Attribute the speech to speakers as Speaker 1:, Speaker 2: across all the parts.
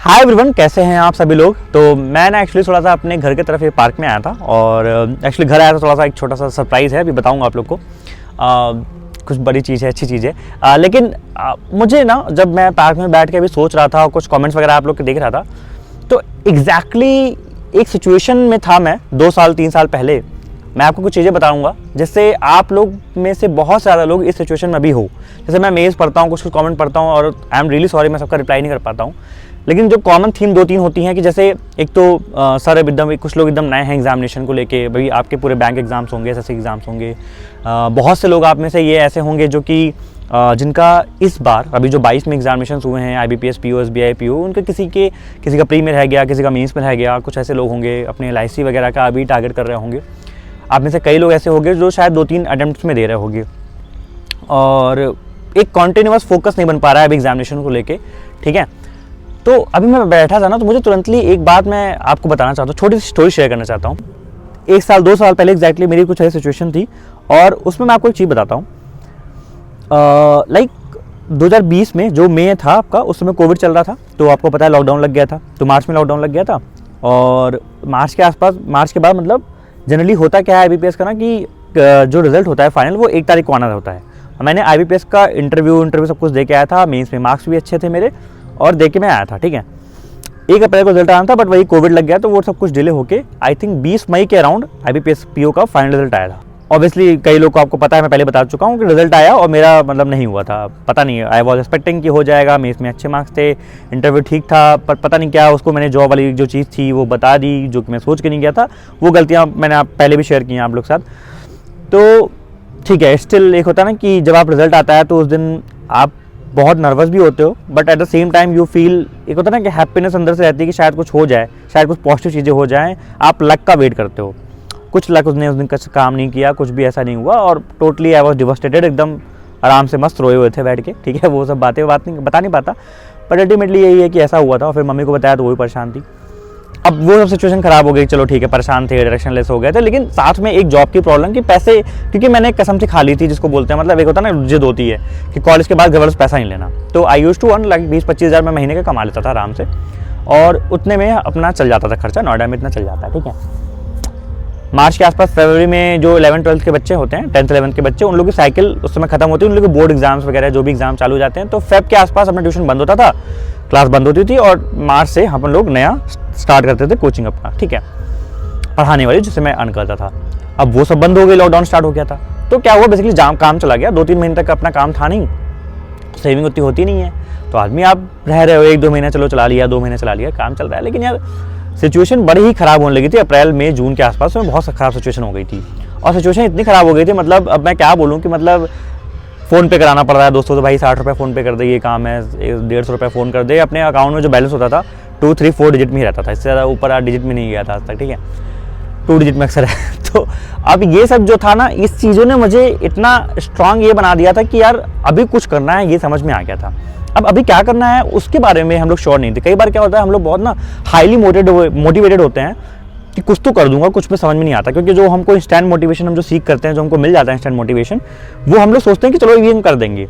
Speaker 1: Hi everyone, कैसे हैं आप सभी लोग। तो मैं ना एक्चुअली थोड़ा सा अपने घर की तरफ ये पार्क में आया था और एक्चुअली घर आया था। थोड़ा सा एक छोटा सा सरप्राइज़ है, अभी बताऊंगा आप लोग को। कुछ बड़ी चीज़ है, अच्छी चीज़ है। लेकिन मुझे ना जब मैं पार्क में बैठ के अभी सोच रहा था और कुछ कमेंट्स वगैरह आप लोग के देख रहा था, तो एग्जैक्टली एक सिचुएशन में था मैं 2 साल 3 साल पहले। मैं आपको कुछ चीज़ें बताऊंगा जिससे आप लोग में से बहुत ज़्यादा लोग इस सिचुएशन में भी हो। जैसे मैं मेल्स पढ़ता हूँ, कुछ कमेंट पढ़ता हूँ और आई एम रियली सॉरी, मैं सबका रिप्लाई नहीं कर पाता हूँ। लेकिन जो कॉमन थीम 2-3 होती हैं कि जैसे एक तो सर एकदम कुछ लोग एकदम नए हैं एग्जामिनेशन को लेके, भाई आपके पूरे बैंक एग्जाम्स होंगे, एसएससी एग्जाम्स होंगे। बहुत से लोग आप में से ये ऐसे होंगे जो कि जिनका इस बार अभी जो 22 में एग्जामिनेशन हुए हैं, IBPS PO SBI PO, उनके किसी का प्री में रह गया, किसी का मेंस में रह गया। कुछ ऐसे लोग होंगे अपने LIC वगैरह का अभी टारगेट कर रहे होंगे। आप में से कई लोग ऐसे होंगे जो शायद 2-3 अटेम्प्ट्स में दे रहे होंगे और एक कॉन्टिन्यूअस फोकस नहीं बन पा रहा है अभी एग्जामिनेशन को लेके, ठीक है। तो अभी मैं बैठा था ना, तो मुझे तुरंतली एक बात मैं आपको बताना चाहता हूँ, छोटी सी स्टोरी शेयर करना चाहता हूँ। 1 साल 2 साल पहले एग्जैक्टली मेरी कुछ ऐसी सिचुएशन थी और उसमें मैं आपको एक चीज़ बताता हूँ। लाइक 2020 में जो मई था आपका, उस समय कोविड चल रहा था, तो आपको पता है लॉकडाउन लग गया था। तो मार्च में लॉकडाउन लग गया था और मार्च के आसपास, मार्च के बाद मतलब जनरली होता क्या है IBPS का ना कि जो रिजल्ट होता है फाइनल वो 1 तारीख को आना होता है। मैंने IBPS का इंटरव्यू सब कुछ दे के आया था, मेंस में मार्क्स भी अच्छे थे मेरे और दे के मैं आया था, ठीक है। 1 अप्रैल को रिजल्ट आना था, बट वही कोविड लग गया तो वो सब कुछ डिले होके आई थिंक 20 मई के अराउंड IBPS PO का फाइनल रिजल्ट आया था। ऑब्वियसली कई लोग को आपको पता है, मैं पहले बता चुका हूँ कि रिजल्ट आया और मेरा मतलब नहीं हुआ था। पता नहीं, आई वॉज एक्सपेक्टिंग कि हो जाएगा, मेंस में अच्छे मार्क्स थे, इंटरव्यू ठीक था, पर पता नहीं क्या उसको मैंने जॉब वाली जो चीज़ थी वो बता दी, जो कि मैं सोच के नहीं गया था। वो गलतियाँ मैंने पहले भी शेयर की हैं आप लोग साथ। तो ठीक है, स्टिल एक होता है ना कि जब आप रिजल्ट आता है तो उस दिन आप बहुत नर्वस भी होते हो, but at the same time you feel, एक होता है ना कि हैप्पीनेस अंदर से रहती है कि शायद कुछ हो जाए, शायद कुछ पॉजिटिव चीज़ें हो जाएं। आप लक का वेट करते हो। कुछ लक उसने उस दिन का काम नहीं किया, कुछ भी ऐसा नहीं हुआ और टोटली आई वॉज डिवास्टेटेड। एकदम आराम से मस्त रोए हुए थे बैठ के, ठीक है। वो सब बातें बता नहीं पाता, बट अल्टीमेटली यही है कि ऐसा हुआ था। और फिर मम्मी को बताया तो वो भी परेशान थी। अब वो सब सिचुएशन खराब हो गई, चलो ठीक है, परेशान थे, डायरेक्शनलेस हो गए थे, लेकिन साथ में एक जॉब की प्रॉब्लम कि पैसे, क्योंकि मैंने कसम से खा ली थी, जिसको बोलते हैं मतलब एक होता है ना जिद होती है कि कॉलेज के बाद घर वालों से पैसा नहीं लेना। तो I used to earn like 20-25 हज़ार मैं महीने का कमा लेता था आराम से और उतने में अपना चल जाता था खर्चा। नोएडा में इतना चल जाता है, ठीक है। मार्च के आसपास, फरवरी में जो 11th-12th के बच्चे होते हैं, 10th-11th के बच्चे, उन लोगों की साइकिल उस समय खत्म होती है, उन लोगों के बोर्ड एग्जाम्स वगैरह जो भी एग्जाम चालू हो जाते हैं। तो फेब के आसपास अपना ट्यूशन बंद होता था, क्लास बंद होती थी और मार्च से हम लोग नया स्टार्ट करते थे कोचिंग अपना, ठीक है, पढ़ाने वाली, जिससे मैं अर्न करता था। अब वो सब बंद हो गई, लॉकडाउन स्टार्ट हो गया था। तो क्या हुआ, बेसिकली काम चला गया। 2-3 महीने तक अपना काम था नहीं, सेविंग उतनी होती नहीं है, तो आदमी आप रह रहे हो 1-2 महीने चलो चला लिया, 2 महीने चला लिया, काम चल रहा है। लेकिन यार सिचुएशन बड़ी ही ख़राब होने लगी थी अप्रैल मई जून के आसपास में। बहुत ख़राब सिचुएशन हो गई थी और सिचुएशन इतनी ख़राब हो गई थी, मतलब अब मैं क्या बोलूँ कि मतलब फ़ोन पे कराना पड़ रहा है दोस्तों से, भाई 60 रुपये फ़ोन पे कर दे, ये काम है, 150 रुपये फ़ोन कर दे। अपने अकाउंट में जो बैलेंस होता था 2-3-4 डिजिट में ही रहता था, इससे ज़्यादा ऊपर 8 डिजिट में नहीं गया था आज तक, ठीक है। 2 डिजिट में अक्सर है। तो अब ये सब जो था ना, इस चीज़ों ने मुझे इतना स्ट्रांग ये बना दिया था कि यार अभी कुछ करना है, ये समझ में आ गया था। अब अभी क्या करना है उसके बारे में हम लोग श्योर नहीं थे। कई बार क्या होता है, हम लोग बहुत ना हाईली मोटिवेटेड होते हैं कि कुछ तो कर दूंगा, कुछ में समझ में नहीं आता, क्योंकि जो हमको इंस्टेंट मोटिवेशन हम जो सीख करते हैं, जो हमको मिल जाता है इंस्टेंट मोटिवेशन, वो हम लोग सोचते हैं कि चलो ये हम कर देंगे,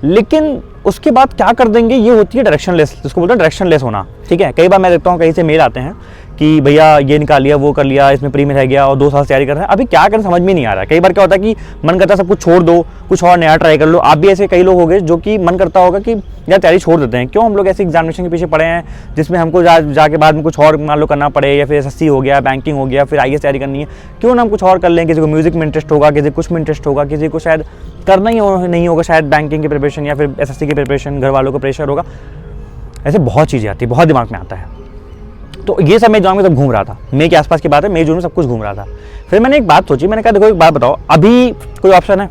Speaker 1: लेकिन उसके बाद क्या कर देंगे ये होती है डायरेक्शनलेस, जिसको बोलते हैं डायरेक्शनलेस होना, ठीक है। कई बार मैं देखता हूँ कहीं से मेल आते हैं कि भैया ये निकाल लिया, वो कर लिया, इसमें प्री में रह गया और 2 साल तैयारी कर रहे हैं, अभी क्या करें समझ में नहीं आ रहा है। कई बार क्या होता है कि मन करता है सब कुछ छोड़ दो, कुछ और नया ट्राई कर लो। आप भी ऐसे कई लोग होंगे जो कि मन करता होगा कि यार तैयारी छोड़ देते हैं, क्यों हम लोग ऐसे एग्जामिनेशन के पीछे पड़े हैं जिसमें हमको जाके बाद में कुछ और मान लो करना पड़े, या फिर SSC हो गया, बैंकिंग हो गया, फिर IAS तैयारी करनी है, क्यों ना हम कुछ और कर लें। किसी को म्यूजिक में इंटरेस्ट होगा, किसी को कुछ में इंटरेस्ट होगा, किसी को शायद करना ही नहीं होगा, शायद बैंकिंग की प्रिपरेशन या फिर SSC की प्रिपरेशन, घर वालों को प्रेशर होगा। ऐसे बहुत चीज़ें आती है, बहुत दिमाग में आता है। तो ये सब मेरे दिमाग में सब घूम रहा था। मई के आसपास की बात है, मई जून में सब कुछ घूम रहा था। फिर मैंने एक बात सोची, मैंने कहा देखो एक बात बताओ, अभी कोई ऑप्शन है,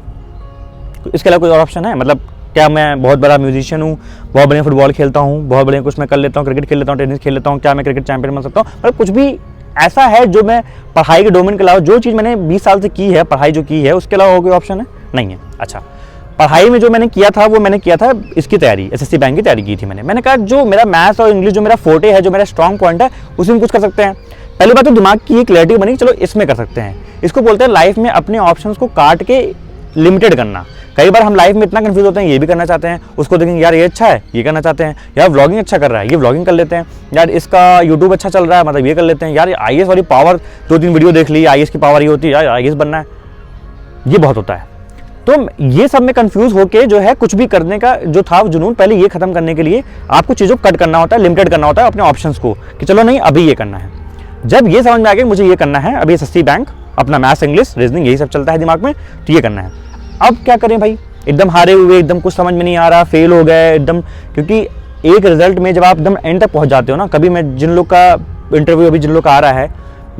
Speaker 1: इसके अलावा कोई और ऑप्शन है? मतलब क्या मैं बहुत बड़ा म्यूजिशियन हूँ, बहुत बढ़िया फुटबॉल खेलता हूँ, बहुत बढ़िया कुछ मैं कर लेता हूँ, क्रिकेट खेल लेता हूँ, टेनिस खेल लेता हूँ, क्या मैं क्रिकेट चैंपियन बन सकता हूँ? मतलब कुछ भी ऐसा है जो मैं पढ़ाई के डोमेन के अलावा, जो चीज़ मैंने 20 साल से की है, पढ़ाई जो की है, उसके अलावा कोई ऑप्शन है? नहीं है। अच्छा, पढ़ाई में जो मैंने किया था वो मैंने किया था इसकी तैयारी, SSC बैंक की तैयारी की थी मैंने कहा जो मेरा मैथ्स और इंग्लिश जो मेरा फोटे है, जो मेरा स्ट्रॉन्ग पॉइंट है, उसी में कुछ कर सकते हैं। पहली बात तो दिमाग की क्लैरिटी बनी, चलो इसमें कर सकते हैं। इसको बोलते हैं लाइफ में अपने ऑप्शंस को काट के लिमिटेड करना। कई बार हम लाइफ में इतना कंफ्यूज होते हैं, ये भी करना चाहते हैं, उसको देखेंगे यार ये अच्छा है, ये करना चाहते हैं, यार व्लॉगिंग अच्छा कर रहा है, ये व्लॉगिंग कर लेते हैं, यार इसका यूट्यूब अच्छा चल रहा है, मतलब ये कर लेते हैं, यार IAS वाली पावर 2-3 वीडियो देख ली, IAS की पावर ये होती है, यार IAS बनना है, ये बहुत होता है। तो ये सब में कंफ्यूज होके जो है कुछ भी करने का जो था जुनून, पहले ये खत्म करने के लिए आपको चीज़ों को कट करना होता है, लिमिटेड करना होता है अपने ऑप्शंस को, कि चलो नहीं अभी ये करना है। जब ये समझ में आ गया मुझे ये करना है, अभी SSC बैंक, अपना मैथ्स इंग्लिश रीजनिंग यही सब चलता है दिमाग में, तो ये करना है। अब क्या करें भाई, एकदम हारे हुए, एकदम कुछ समझ में नहीं आ रहा, फेल हो गए एकदम, क्योंकि एक रिजल्ट में जब आप एकदम एंड तक पहुंच जाते हो ना, कभी मैं जिन लोग का इंटरव्यू अभी जिन लोग का आ रहा है,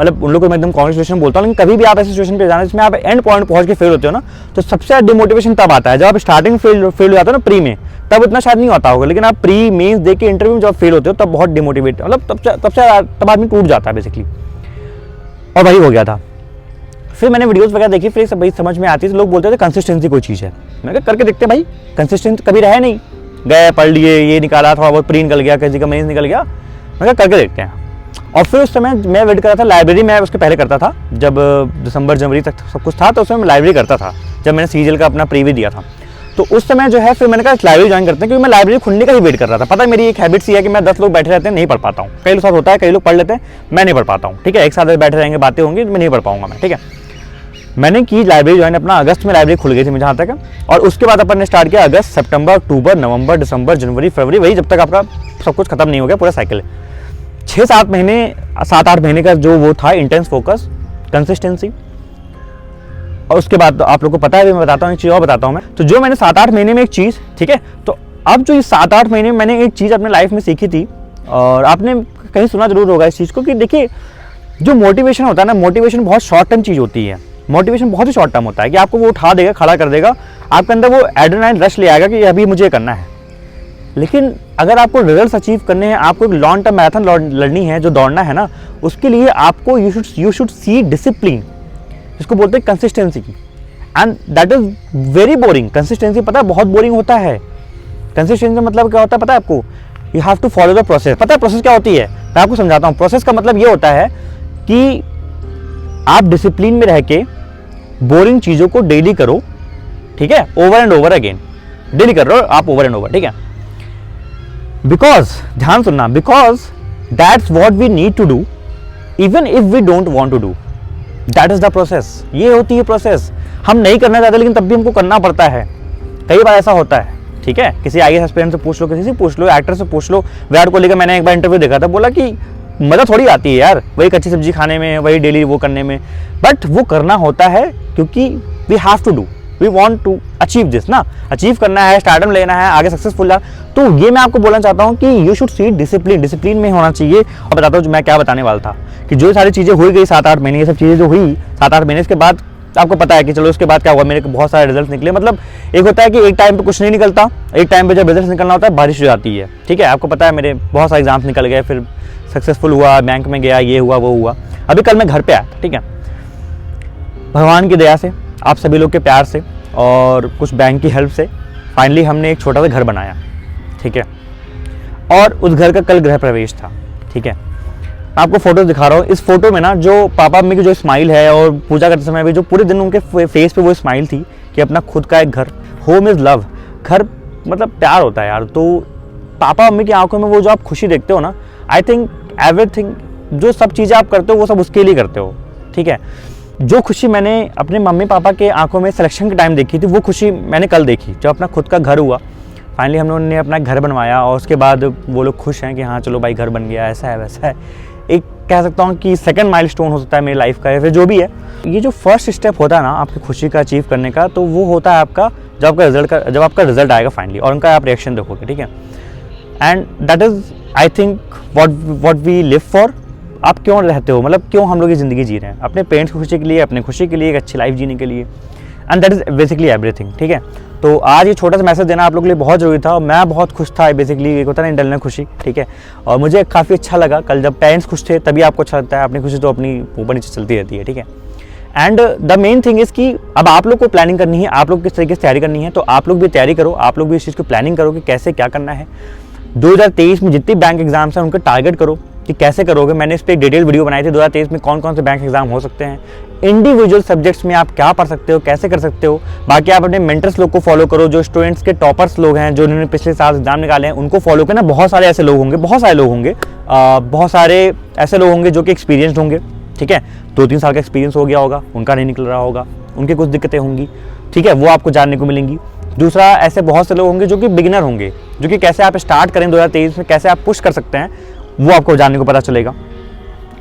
Speaker 1: मतलब उन लोगों को मैं एकदम कॉन्ग्रेचुलेशन बोलता हूँ, लेकिन कभी भी आप ऐसी सिचुएशन पे जाना जिसमें आप एंड पॉइंट पहुंच के फेल होते हो ना, तो सबसे ज़्यादा डिमोटिवेशन तब आता है जब आप स्टार्टिंग फेल हो जाते हो ना प्री में, तब इतना शायद नहीं होता होगा, लेकिन आप प्री मेंस दे के इंटरव्यू में जब फेल होते हो तब बहुत डिमोटिवेट, मतलब तब आदमी टूट जाता है बेसिकली। और वही हो गया था। फिर मैंने वीडियोस वगैरह देखी, फिर सब भाई समझ में आती है, तो लोग बोलते थे कंसिस्टेंसी कोई चीज़ है। मैंने कहा करके देखते भाई, कंसिस्टेंसी कभी रहे नहीं, गए पढ़ लिए, ये निकाला, थोड़ा बहुत प्री निकल गया, किसी का मेंस निकल गया, मैं कहा करके देखते हैं। और फिर उस समय मैं वेट कर रहा था लाइब्रेरी, मैं उसके पहले करता था, जब दिसंबर जनवरी तक सब कुछ था, तो उस समय मैं लाइब्रेरी करता था, जब मैंने सीजीएल का अपना प्रीव्यू दिया था। तो उस समय जो है फिर मैंने कहा लाइब्रेरी ज्वाइन करते हैं, क्योंकि मैं लाइब्रेरी खुलने का ही वेट कर रहा था। पता है मेरी एक हैबिट सी है कि मैं 10 लोग बैठे रहते हैं, नहीं पढ़ पाता हूँ। कई लोग साथ होता है, कई लोग पढ़ लेते हैं, मैं नहीं पढ़ पाता हूँ, ठीक है। एक साथ बैठे रहेंगे, बातें होंगी, मैं नहीं पढ़ पाऊंगा मैं, ठीक है। मैंने की लाइब्रेरी ज्वाइन अपना अगस्त में, लाइब्रेरी खुल गई थी जहाँ तक, और उसके बाद अपन ने स्टार्ट किया अगस्त, सितंबर, अक्टूबर, नवंबर, दिसंबर, जनवरी, फरवरी, वही जब तक आपका सब कुछ खत्म नहीं हो गया पूरा साइकिल। 6-7 महीने, 7-8 महीने का जो वो था इंटेंस फोकस, कंसिस्टेंसी। और उसके बाद तो आप लोग को पता है, मैं बताता हूँ एक चीज़ और बताता हूँ मैं। तो जो मैंने 7-8 महीने में एक चीज़, ठीक है, तो अब जो इस 7-8 महीने में मैंने एक चीज़ अपने लाइफ में सीखी थी, और आपने कहीं सुना जरूर होगा इस चीज़ को, कि देखिए जो मोटिवेशन होता है ना, मोटिवेशन बहुत शॉर्ट टर्म चीज़ होती है। मोटिवेशन बहुत ही शॉर्ट टर्म होता है कि आपको वो उठा देगा, खड़ा कर देगा, आपके अंदर वो एड्रेनालिन रश ले आएगा कि अभी मुझे करना है। लेकिन अगर आपको रिजल्ट्स अचीव करने हैं, आपको एक लॉन्ग टर्म मैराथन लड़नी है, जो दौड़ना है ना, उसके लिए आपको यू शुड सी डिसिप्लिन, जिसको बोलते हैं कंसिस्टेंसी की। And that is very boring. Consistency पता है बहुत बोरिंग होता है। कंसिस्टेंसी मतलब क्या होता है पता है आपको? You have to follow the process. पता है प्रोसेस क्या होती है? मैं आपको समझाता हूँ। प्रोसेस का मतलब ये होता है कि आप डिसिप्लिन में रह के बोरिंग चीज़ों को डेली करो, ठीक है, over and over again. Daily कर रहे हो आप ओवर एंड ओवर, ठीक है। बिकॉज, ध्यान सुनना, because that's what we need to do even if we don't want to do. That is the process. ये होती है प्रोसेस। हम नहीं करना चाहते लेकिन तब भी हमको करना पड़ता है। कई बार ऐसा होता है, ठीक है। किसी IAS एस्पिरेंट से पूछ लो, किसी से पूछ लो, एक्टर से पूछ लो। विराट कोहली का मैंने एक बार इंटरव्यू देखा था, बोला कि मजा थोड़ी आती है यार वही कच्ची सब्जी खाने में, वही डेली वो करने में, बट वो करना होता है क्योंकि we have to do, we want to achieve this ना। अचीव करना है, स्टार्टअप लेना है, आगे सक्सेसफुल जाना। तो ये मैं आपको बोलना चाहता हूँ कि you should see discipline. Discipline में होना चाहिए। और बताता हूँ मैं क्या बताने वाला था कि जो सारी चीज़ें हुई गई 7-8 महीने, ये सब चीज़ें जो हुई 7-8 महीने, इसके बाद आपको पता है कि चलो उसके बाद क्या हुआ, मेरे को बहुत सारे रिजल्ट निकले। मतलब एक होता है कि एक टाइम पे कुछ नहीं निकलता, एक टाइम पे जब रिजल्ट निकलना होता है बारिश हो जाती है, ठीक है। आपको पता है मेरे बहुत सारे एग्जाम्स निकल गए, फिर सक्सेसफुल हुआ, बैंक में गया, ये हुआ वो हुआ। अभी कल मैं घर पे आया था, ठीक है। भगवान की दया से, आप सभी लोग के प्यार से और कुछ बैंक की हेल्प से फाइनली हमने एक छोटा सा घर बनाया, ठीक है। और उस घर का कल गृह प्रवेश था, ठीक है। आपको फोटोज दिखा रहा हूँ। इस फोटो में ना जो पापा मम्मी की जो स्माइल है, और पूजा करते समय भी जो पूरे दिन उनके फेस पे वो स्माइल थी कि अपना खुद का एक घर। Home is love. घर मतलब प्यार होता है यार। तो पापा मम्मी की आंखों में वो जो आप खुशी देखते हो ना, आई थिंक एवरीथिंग, जो सब चीज़ें आप करते हो वो सब उसके लिए करते हो, ठीक है। जो खुशी मैंने अपने मम्मी पापा के आंखों में सिलेक्शन के टाइम देखी थी, वो खुशी मैंने कल देखी जब अपना खुद का घर हुआ। फाइनली हम लोगों ने अपना घर बनवाया, और उसके बाद वो लोग खुश हैं कि हाँ चलो भाई घर बन गया, ऐसा है वैसा है। एक कह सकता हूँ कि सेकंड माइलस्टोन हो सकता है मेरी लाइफ का, या फिर जो भी है। ये जो फर्स्ट स्टेप होता है ना आपकी खुशी का अचीव करने का, तो वो होता है आपका जब आपका रिजल्ट आएगा फाइनली, और उनका आप रिएक्शन देखोगे, ठीक है। And that is I think what we live for. आप क्यों रहते हो, मतलब क्यों हम लोग ये ज़िंदगी जी रहे हैं? अपने पेरेंट्स की खुशी के लिए, अपने खुशी के लिए, एक अच्छी लाइफ जीने के लिए। And that is basically everything, ठीक है। तो आज ये छोटा सा मैसेज देना आप लोगों के लिए बहुत ज़रूरी था, और मैं बहुत खुश था। बेसिकली एक होता है ना इंटरनल खुशी, ठीक है। और मुझे काफ़ी अच्छा लगा कल जब पेरेंट्स खुश थे, तभी आपको अच्छा लगता है। अपनी खुशी तो अपनी ऊपर नीचे चलती रहती है, ठीक है। And the main thing is कि अब आप लोग को प्लानिंग करनी है, आप लोग किस तरीके से तैयारी करनी है। तो आप लोग भी तैयारी करो, आप लोग भी इस चीज़ की प्लानिंग करो कि कैसे क्या करना है। 2023 में जितनी बैंक एग्जाम्स हैं उनका टारगेट करो कि कैसे करोगे। मैंने इस पर एक डिटेल वीडियो बनाई थी 2023 में कौन कौन से बैंक एग्जाम हो सकते हैं, इंडिविजुअल सब्जेक्ट्स में आप क्या पढ़ सकते हो, कैसे कर सकते हो। बाकी आप अपने मेंटर्स लोग को फॉलो करो, जो स्टूडेंट्स के टॉपर्स लोग हैं, जो उन्होंने पिछले साल एग्जाम निकाले हैं, उनको फॉलो करना। बहुत सारे ऐसे लोग होंगे, बहुत सारे लोग होंगे, बहुत सारे ऐसे लोग होंगे जो कि एक्सपीरियंसड होंगे, ठीक है, 2-3 साल का एक्सपीरियंस हो गया होगा, उनका नहीं निकल रहा होगा, उनकी कुछ दिक्कतें होंगी, ठीक है, वो आपको जानने को मिलेंगी। दूसरा, ऐसे बहुत से लोग होंगे जो कि बिगिनर होंगे, जो कि कैसे आप स्टार्ट करें 2023 में, कैसे आप पुश कर सकते हैं, वो आपको जानने को पता चलेगा।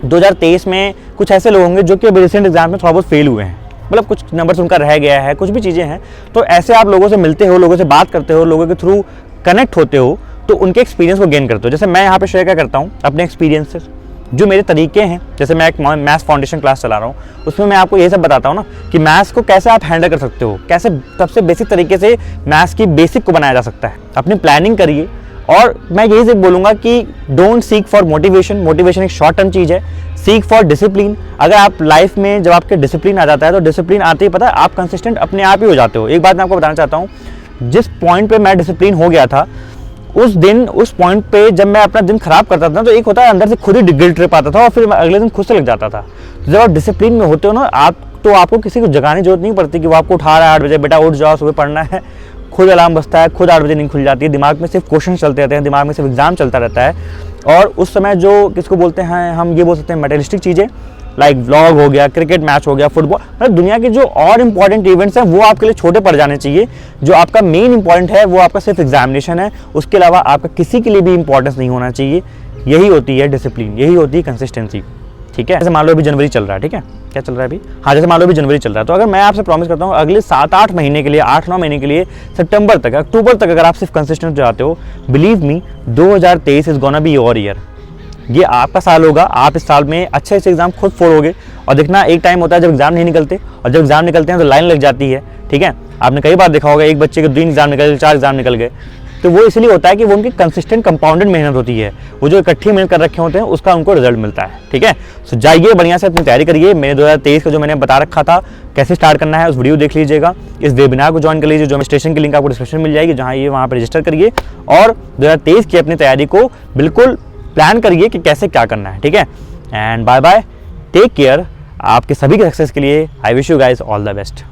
Speaker 1: 2023 में कुछ ऐसे लोग होंगे जो कि अभी रिसेंट एग्जाम में थोड़ा बहुत फेल हुए हैं, मतलब कुछ नंबर्स उनका रह गया है, कुछ भी चीज़ें हैं, तो ऐसे आप लोगों से मिलते हो, लोगों से बात करते हो, लोगों के थ्रू कनेक्ट होते हो, तो उनके एक्सपीरियंस को गेन करते हो। जैसे मैं यहाँ पे शेयर क्या करता हूँ अपने एक्सपीरियंस से, जो मेरे तरीके हैं। जैसे मैं एक मैथ्स फाउंडेशन क्लास चला रहा हूँ, उसमें मैं आपको ये सब बताता हूँ ना कि मैथ्स को कैसे आप हैंडल कर सकते हो, कैसे सबसे बेसिक तरीके से मैथ्स की बेसिक को बनाया जा सकता है। अपनी प्लानिंग करिए, और मैं यही से बोलूँगा कि don't seek for motivation, motivation एक शॉर्ट टर्म चीज़ है, सीक फॉर डिसिप्लिन। अगर आप लाइफ में जब आपके डिसिप्लिन आ जाता है, तो डिसिप्लिन आते ही पता है आप कंसिस्टेंट अपने आप ही हो जाते हो। एक बात मैं आपको बताना चाहता हूँ, जिस पॉइंट पे मैं डिसिप्लिन हो गया था, उस पॉइंट पे जब मैं अपना दिन खराब करता था, तो एक होता है अंदर से खुद ही गिल्ट ट्रिप आता था, और फिर अगले दिन खुद से लग जाता था। तो जब आप डिसिप्लिन में होते हो ना आप, तो आपको किसी को जगाने की जरूरत नहीं पड़ती कि वो आपको उठा रहा है 8 बजे, बेटा उठ जाओ सुबह पढ़ना है। खुद अलार्म बजता है, खुद 8 बजे नींद खुल जाती है, दिमाग में सिर्फ क्वेश्चन चलते रहते हैं, दिमाग में सिर्फ एग्जाम चलता रहता है। और उस समय जो किसको बोलते हैं, हम ये बोल सकते हैं मटेरियलिस्टिक चीज़ें, लाइक व्लॉग हो गया, क्रिकेट मैच हो गया, फुटबॉल, मतलब दुनिया के जो और इंपॉर्टेंट इवेंट्स हैं वो आपके लिए छोटे पड़ जाने चाहिए। जो आपका मेन इंपॉर्टेंट है वो आपका सिर्फ एग्जामिनेशन है, उसके अलावा आपका किसी के लिए भी इंपॉर्टेंस नहीं होना चाहिए। यही होती है डिसिप्लिन, यही होती है कंसिस्टेंसी, ठीक है। जैसे मान लो अभी जनवरी चल रहा है, ठीक है, क्या चल रहा है अभी, हाँ, जैसे मान लो अभी जनवरी चल रहा है, तो अगर मैं आपसे प्रॉमिस करता हूँ अगले 7-8 महीने के लिए, 8-9 महीने के लिए, सितंबर तक, अक्टूबर तक अगर आप सिर्फ कंसिस्टेंट हो जाते हो, believe me 2023 is gonna be your year. ये आपका साल होगा, आप इस साल में अच्छे से एग्जाम खुद फोड़ोगे। और देखना, एक टाइम होता है जब एग्जाम नहीं निकलते, और जब एग्जाम निकलते हैं तो लाइन लग जाती है, ठीक है। आपने कई बार देखा होगा, एक बच्चे के 3 एग्जाम निकल गए, 4 एग्जाम निकल गए, तो वो इसलिए होता है कि वो उनकी कंसिस्टेंट कंपाउंडेड मेहनत होती है, वो जो इकट्ठी मेहनत कर रखे होते हैं उसका उनको रिजल्ट मिलता है, ठीक है। सो जाइए बढ़िया से अपनी तैयारी करिए। मेरे 2023 का जो मैंने बता रखा था कैसे स्टार्ट करना है, उस वीडियो देख लीजिएगा, इस वेबिनार को ज्वाइन कर लीजिए, जो रजिस्ट्रेशन की लिंक आपको डिस्क्रिप्शन मिल जाएगी, जहाँ ये वहाँ पर रजिस्टर करिए, और 2023 की अपनी तैयारी को बिल्कुल प्लान करिए कि कैसे क्या करना है, ठीक है। And bye bye, take care. आपके सभी के सक्सेस के लिए I wish you guys all the best.